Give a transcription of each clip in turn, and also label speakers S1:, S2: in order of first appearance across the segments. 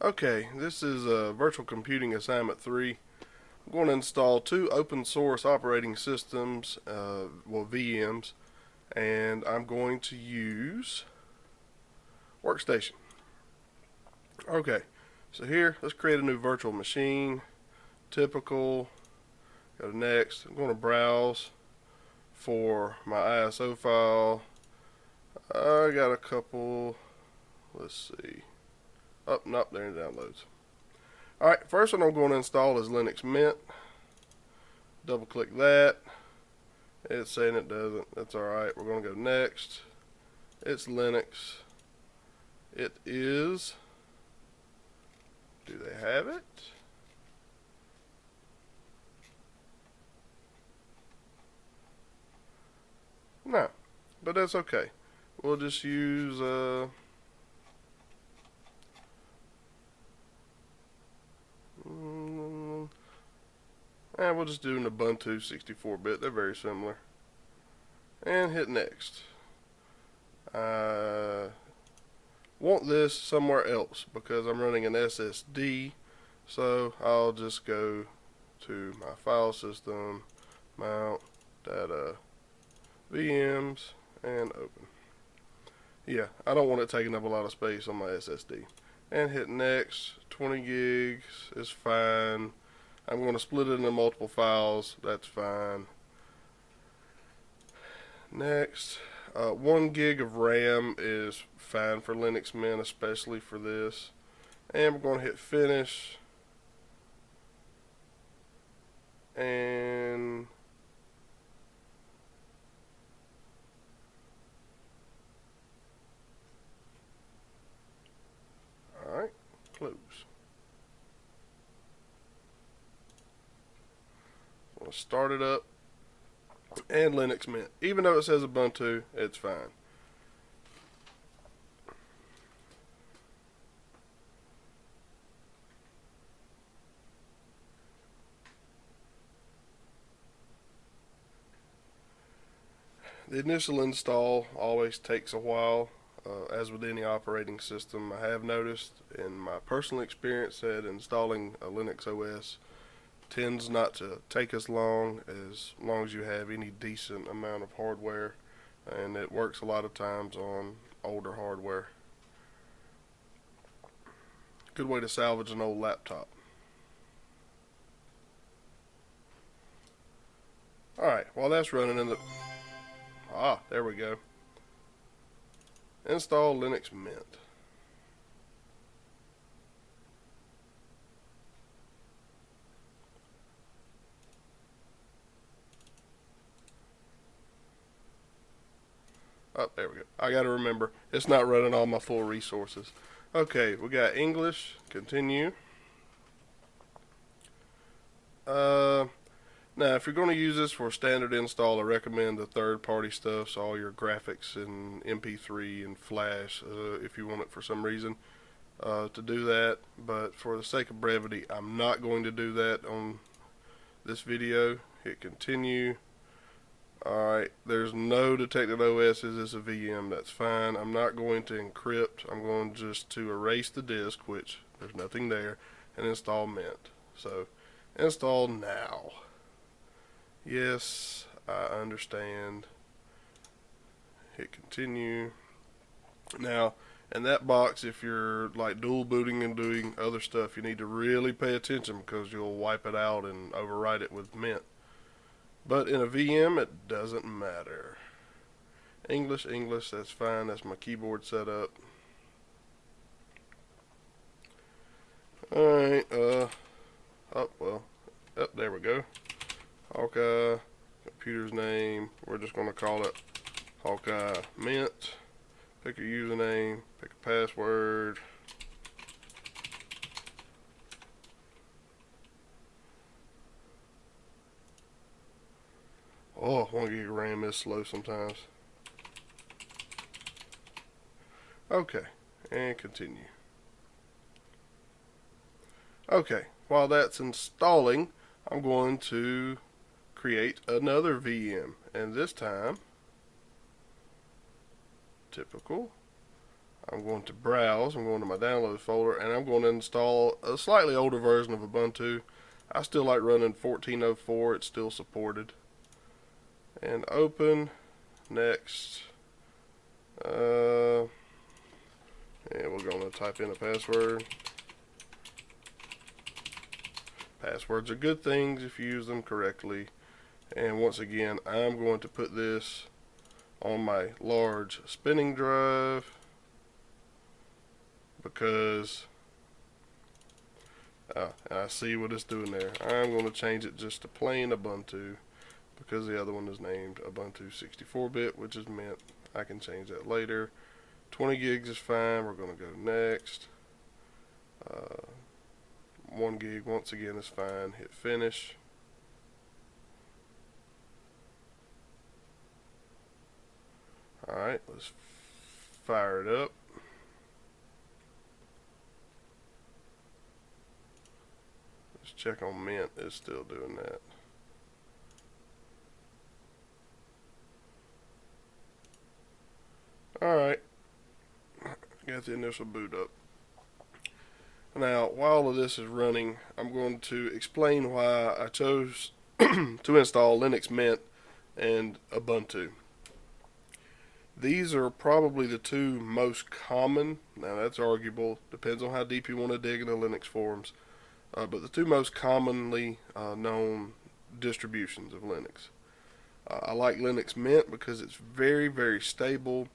S1: Okay, this is Virtual Computing Assignment 3. I'm going to install two open source operating systems, VMs, and I'm going to use Workstation. Okay, so here, let's create a new virtual machine. Typical, go to next. I'm going to browse for my ISO file. I got a couple, let's see. Oh, nope, there it downloads. Alright, first one I'm going to install is Linux Mint. Double click that. It's saying it doesn't. That's alright. We're going to go next. It's Linux. It is. Do they have it? No, but that's okay. We'll just use we'll just do an Ubuntu 64-bit. They're very similar. And hit next. I want this somewhere else because I'm running an SSD. So I'll just go to my file system, mount, data, VMs, and open. Yeah, I don't want it taking up a lot of space on my SSD. And hit next. 20 gigs is fine. I'm going to split it into multiple files. That's fine. Next. 1 gig of RAM is fine for Linux Mint, especially for this. And we're going to hit finish. And alright, close. We'll start it up. And Linux Mint. Even though it says Ubuntu, it's fine. The initial install always takes a while, as with any operating system. I have noticed in my personal experience that installing a Linux OS tends not to take as long as you have any decent amount of hardware, and it works a lot of times on older hardware. Good way to salvage an old laptop. Alright, while that's running there we go. Install Linux Mint. Oh, there we go. I got to remember, it's not running all my full resources. Okay, we got English. Continue. Now, if you're going to use this for standard install, I recommend the third-party stuff, so all your graphics and MP3 and Flash, if you want it for some reason, to do that. But for the sake of brevity, I'm not going to do that on this video. Hit continue. Alright, there's no detected OSs. It's a VM. That's fine. I'm not going to encrypt. I'm going just to erase the disk, which there's nothing there, and install Mint. So, install now. Yes, I understand. Hit continue. Now, in that box, if you're like dual booting and doing other stuff, you need to really pay attention because you'll wipe it out and overwrite it with Mint. But in a VM, it doesn't matter. English, that's fine. That's my keyboard setup. Alright, there we go. Hawkeye, computer's name, we're just going to call it Hawkeye Mint. Pick a username, pick a password. Oh, 1 gig of RAM is slow sometimes. Okay, and continue. Okay, while that's installing, I'm going to create another VM, and this time, typical, I'm going to browse, I'm going to my downloads folder, and I'm going to install a slightly older version of Ubuntu. I still like running 14.04, it's still supported. And open, next, and we're going to type in a password. Passwords are good things if you use them correctly. And once again, I'm going to put this on my large spinning drive because I see what it's doing there. I'm going to change it just to plain Ubuntu because the other one is named Ubuntu 64-bit, which is Mint. I can change that later. 20 gigs is fine. We're going to go next. 1 gig once again is fine. Hit finish. Alright, let's fire it up. Let's check on Mint. It's still doing that. Alright, got the initial boot up. Now, while all of this is running, I'm going to explain why I chose to install Linux Mint and Ubuntu. These are probably the two most common, now that's arguable, depends on how deep you want to dig in the Linux forums, but the two most commonly known distributions of Linux. I like Linux Mint because it's very, very stable,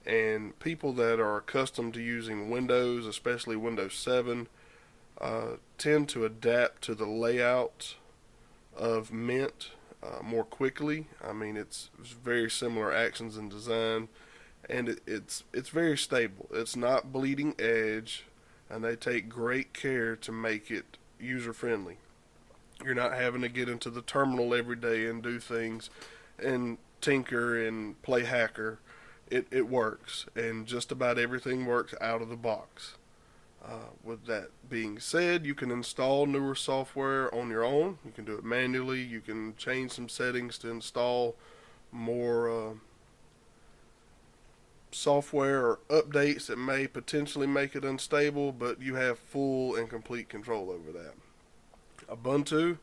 S1: and people that are accustomed to using Windows, especially Windows 7, tend to adapt to the layout of Mint more quickly. I mean, it's very similar actions and design, and it's very stable. It's not bleeding edge, and they take great care to make it user friendly. You're not having to get into the terminal every day and do things and tinker and play hacker. It works, and just about everything works out of the box. With that being said, you can install newer software on your own. You can do it manually. You can change some settings to install more software or updates that may potentially make it unstable, but you have full and complete control over that. Ubuntu,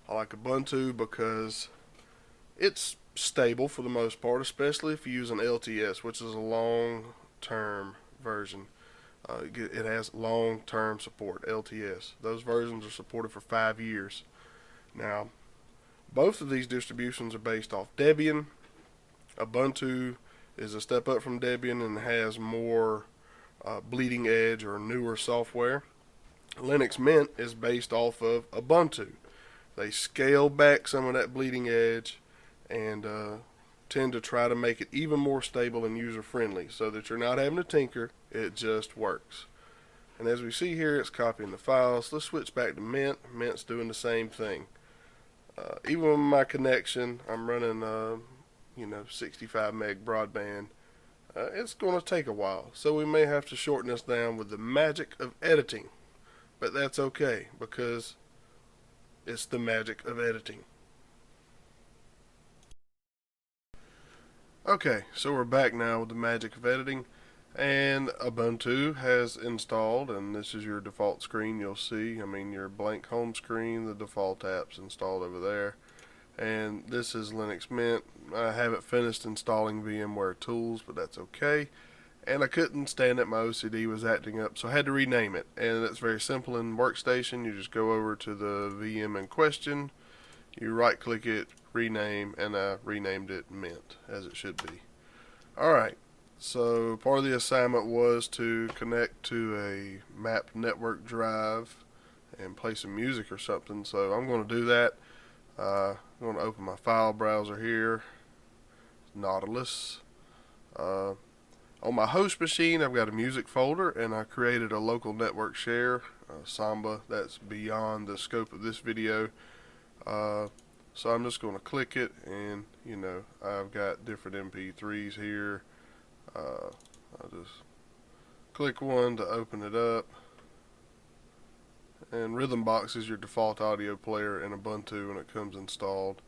S1: I like Ubuntu because it's stable for the most part, especially if you use an LTS, which is a long-term version. It has long-term support, LTS. Those versions are supported for 5 years. Now, both of these distributions are based off Debian. Ubuntu is a step up from Debian and has more bleeding edge or newer software. Linux Mint is based off of Ubuntu. They scale back some of that bleeding edge and tend to try to make it even more stable and user friendly so that you're not having to tinker, it just works. And as we see here, it's copying the files. Let's switch back to Mint. Mint's doing the same thing. Even with my connection, I'm running 65 meg broadband. It's going to take a while, so we may have to shorten this down with the magic of editing, but that's okay because it's the magic of editing. Okay, so we're back now with the magic of editing, and Ubuntu has installed, and this is your default screen you'll see. I mean, your blank home screen, the default apps installed over there. And this is Linux Mint. I haven't finished installing VMware tools, but that's okay. And I couldn't stand it, my OCD was acting up, so I had to rename it. And it's very simple in Workstation. You just go over to the VM in question, you right click it, rename, and I renamed it Mint, as it should be. Alright, so part of the assignment was to connect to a map network drive and play some music or something, so I'm going to do that. I'm going to open my file browser here, Nautilus. On my host machine, I've got a music folder, and I created a local network share, Samba. That's beyond the scope of this video. So I'm just going to click it, and I've got different MP3s here. I'll just click one to open it up. And Rhythmbox is your default audio player in Ubuntu when it comes installed.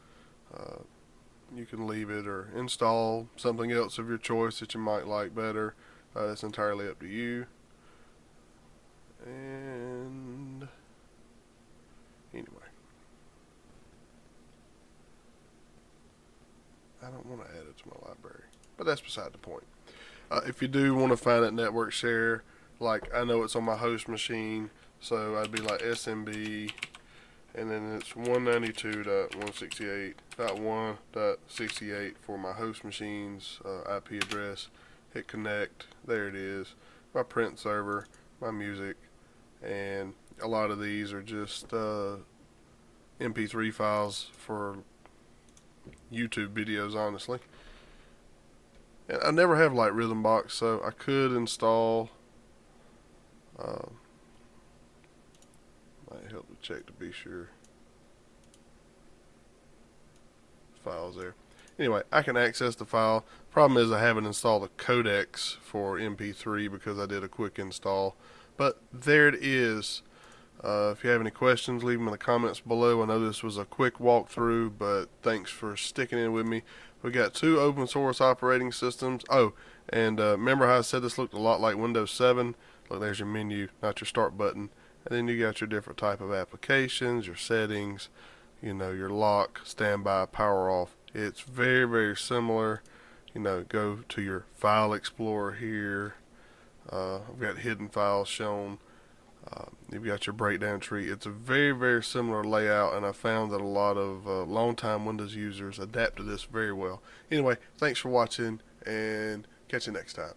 S1: You can leave it or install something else of your choice that you might like better. That's entirely up to you. And anyway, I don't want to add it to my library, but that's beside the point. If you do want to find it network share, like I know it's on my host machine, so I'd be like SMB, and then it's 192.168.1.68 for my host machine's IP address. Hit connect. There it is. My print server, my music, and a lot of these are just MP3 files for YouTube videos, honestly. And I never have like Rhythmbox, so I could install. Might help to check to be sure. Files there. Anyway, I can access the file. Problem is I haven't installed a codecs for MP3 because I did a quick install. But there it is. If you have any questions, leave them in the comments below. I know this was a quick walkthrough, but thanks for sticking in with me. We got 2 open source operating systems. Oh, and remember how I said this looked a lot like Windows 7? Look, there's your menu, not your start button. And then you got your different type of applications, your settings, you know, your lock, standby, power off. It's very, very similar. You know, go to your file explorer here. I've got hidden files shown. You've got your breakdown tree. It's a very, very similar layout, and I found that a lot of long-time Windows users adapt to this very well. Anyway, thanks for watching, and catch you next time.